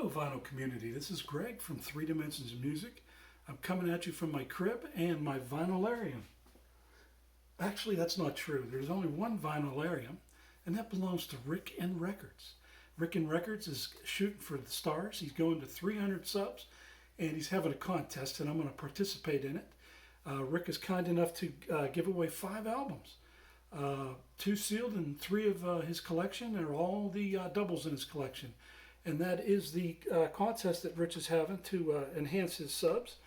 Hello, vinyl community. This is Greg from Three Dimensions Music. I'm coming at you from my crib and my vinylarium. Actually, that's not true. There's only one vinylarium, and that belongs to Rick N Records. Rick N Records is shooting for the stars. He's going to 300 subs, and he's having a contest, and I'm going to participate in it. Rick is kind enough to give away 5 albums. 2 sealed and 3 of his collection are all the doubles in his collection. And that is the contest that Rich is having to enhance his subs.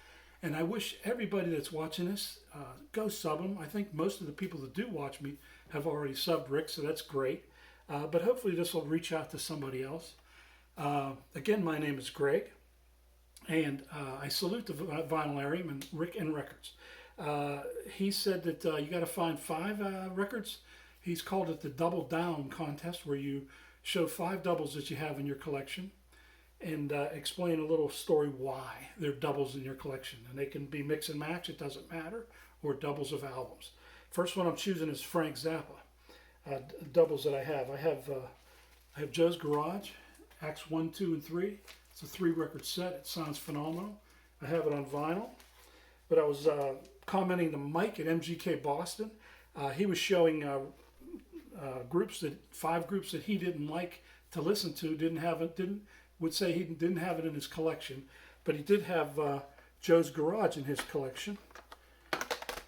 And I wish everybody that's watching this, go sub him. I think most of the people that do watch me have already subbed Rick, so that's great. But hopefully this will reach out to somebody else. Again, my name is Greg, and I salute the Vinylarium and Rick N Records. He said that you got to find 5 records. He's called it the Double Down contest, where you show 5 doubles that you have in your collection and explain a little story why they're doubles in your collection. And they can be mix and match, it doesn't matter, or doubles of albums. First one I'm choosing is Frank Zappa. Doubles that I have. I have Joe's Garage, Acts 1, 2, and 3. It's a 3-record set. It sounds phenomenal. I have it on vinyl. But I was commenting to Mike at MGK Boston. He was showing groups 5 groups that he didn't like to listen to, would say he didn't have it in his collection, but he did have Joe's Garage in his collection.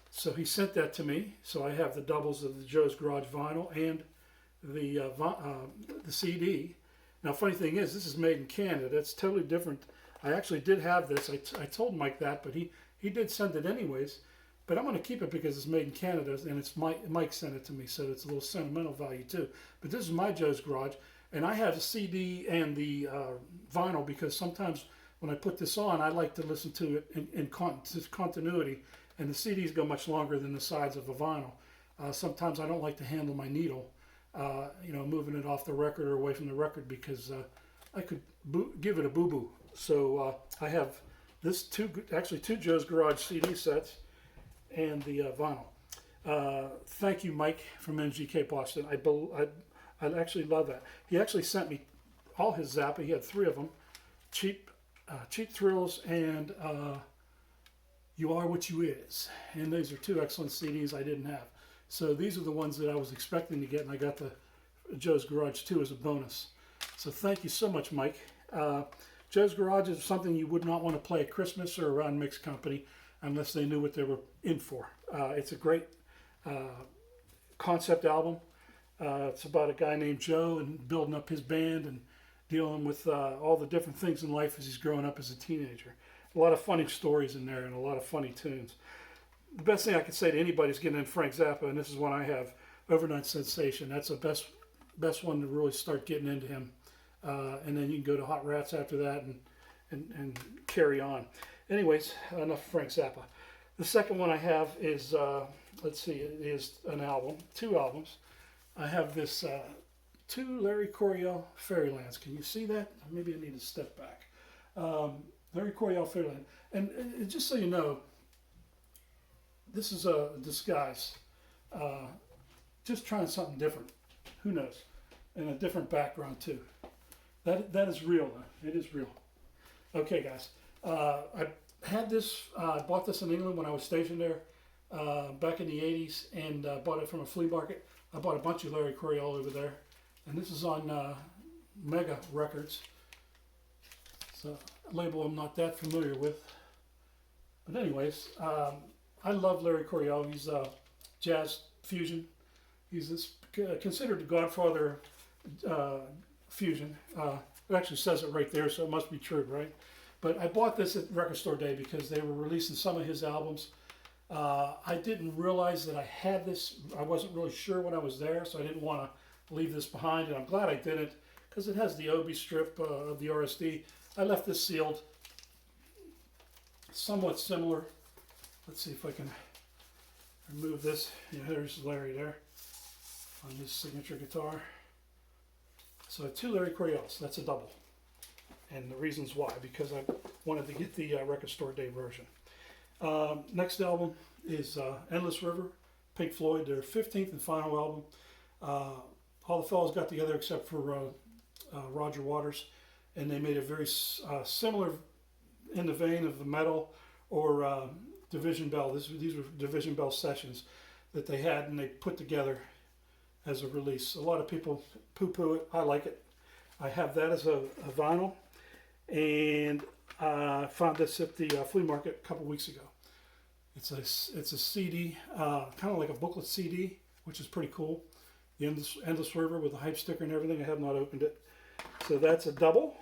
So he sent that to me. So I have the doubles of the Joe's Garage vinyl and the CD. Now, funny thing is, this is made in Canada. It's totally different. I actually did have this. I told Mike that, but he did send it anyways. But I'm going to keep it because it's made in Canada, and it's Mike sent it to me, so it's a little sentimental value too. But this is my Joe's Garage, and I have the CD and the vinyl because sometimes when I put this on, I like to listen to it in continuity, and the CDs go much longer than the sides of a vinyl. Sometimes I don't like to handle my needle, moving it off the record or away from the record because I could give it a boo-boo. So I have this 2 Joe's Garage CD sets and the vinyl. Thank you, Mike from MGK Boston. I actually love that. He actually sent me all his Zappa. He had 3 of them: Cheap Thrills and You Are What You Is. And these are 2 excellent CDs I didn't have. So these are the ones that I was expecting to get, and I got the Joe's Garage 2 as a bonus. So thank you so much, Mike. Joe's Garage is something you would not want to play at Christmas or around Mixed Company unless they knew what they were in for. It's a great concept album. It's about a guy named Joe and building up his band and dealing with all the different things in life as he's growing up as a teenager. A lot of funny stories in there and a lot of funny tunes. The best thing I could say to anybody is getting in Frank Zappa, and this is one I have, Overnight Sensation. That's the best one to really start getting into him. And then you can go to Hot Rats after that and carry on. Anyways, enough Frank Zappa. The second one I have is, is an album, 2 albums. I have this 2 Larry Coryell Fairylands. Can you see that? Maybe I need to step back. Larry Coryell Fairyland. And just so you know, this is a disguise. Just trying something different. Who knows? And a different background too. That is real. It is real. Okay, guys. I had this. I bought this in England when I was stationed there back in the 80s, and bought it from a flea market. I bought a bunch of Larry Coryell over there, and this is on Mega Records. So a label I'm not that familiar with. But anyways, I love Larry Coryell. He's jazz fusion. He's considered the godfather fusion. It actually says it right there, so it must be true, right? But I bought this at Record Store Day because they were releasing some of his albums. I didn't realize that I had this. I wasn't really sure when I was there, so I didn't want to leave this behind, and I'm glad I didn't because it has the Obi strip of the RSD. I left this sealed. Somewhat similar. Let's see if I can remove this. Yeah, there's Larry there on his signature guitar. So I have 2 Larry Coryells. That's a double. And the reasons why, because I wanted to get the Record Store Day version. Next album is Endless River, Pink Floyd, their 15th and final album. All the fellas got together except for Roger Waters, and they made a very similar in the vein of the Metal or Division Bell. These were Division Bell sessions that they had, and they put together as a release. A lot of people poo-poo it. I like it. I have that as a vinyl, and I found this at the flea market a couple weeks ago. It's a CD, kind of like a booklet CD, which is pretty cool. The Endless River with the hype sticker and everything. I have not opened it. So that's a double.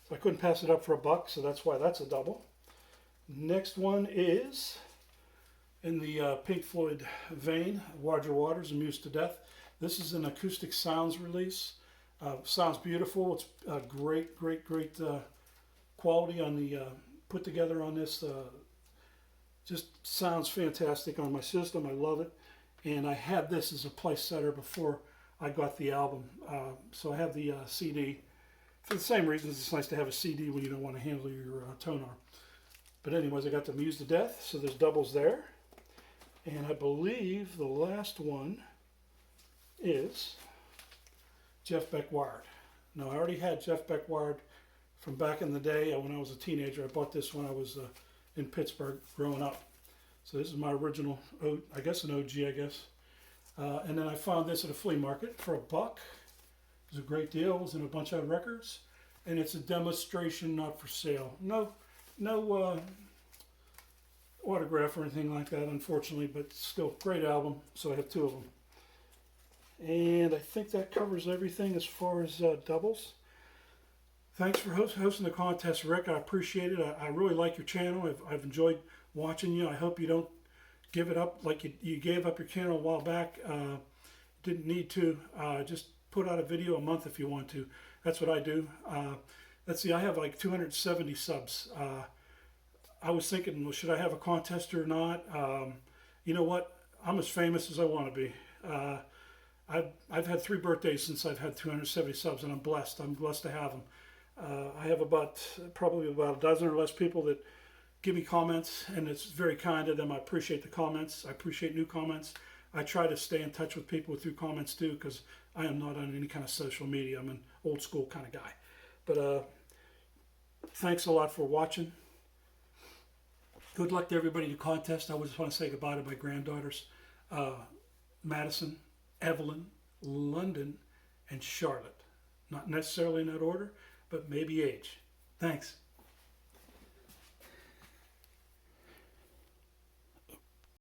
So I couldn't pass it up for $1, so that's why that's a double. Next one is in the Pink Floyd vein, Roger Waters, Amused to Death. This is an acoustic sounds release. Sounds beautiful. It's great quality on the put together on this. Just sounds fantastic on my system. I love it. And I had this as a place setter before I got the album. So I have the CD. For the same reasons, it's nice to have a CD when you don't want to handle your tone arm. But anyways, I got the Amused to Death. So there's doubles there. And I believe the last one is Jeff Beck Wired. Now, I already had Jeff Beck Wired from back in the day when I was a teenager. I bought this when I was in Pittsburgh growing up. So this is my original, I guess an OG, I guess. And then I found this at a flea market for $1. It was a great deal. It was in a bunch of records. And it's a demonstration, not for sale. No autograph or anything like that, unfortunately, but still, great album. So I have 2 of them. And I think that covers everything as far as doubles. Thanks for hosting the contest, Rick. I appreciate it. I really like your channel. I've enjoyed watching you. I hope you don't give it up like you gave up your channel a while back. Didn't need to. Just put out a video a month if you want to. That's what I do. Let's see, I have like 270 subs. I was thinking, well, should I have a contest or not? You know what? I'm as famous as I want to be. I've had 3 birthdays since I've had 270 subs, and I'm blessed. I'm blessed to have them. I have probably about a dozen or less people that give me comments, and it's very kind of them. I appreciate the comments. I appreciate new comments. I try to stay in touch with people through comments too, because I am not on any kind of social media. I'm an old school kind of guy. But thanks a lot for watching. Good luck to everybody in the contest. I just want to say goodbye to my granddaughters, Madison, Evelyn, London, and Charlotte. Not necessarily in that order, but maybe age. Thanks.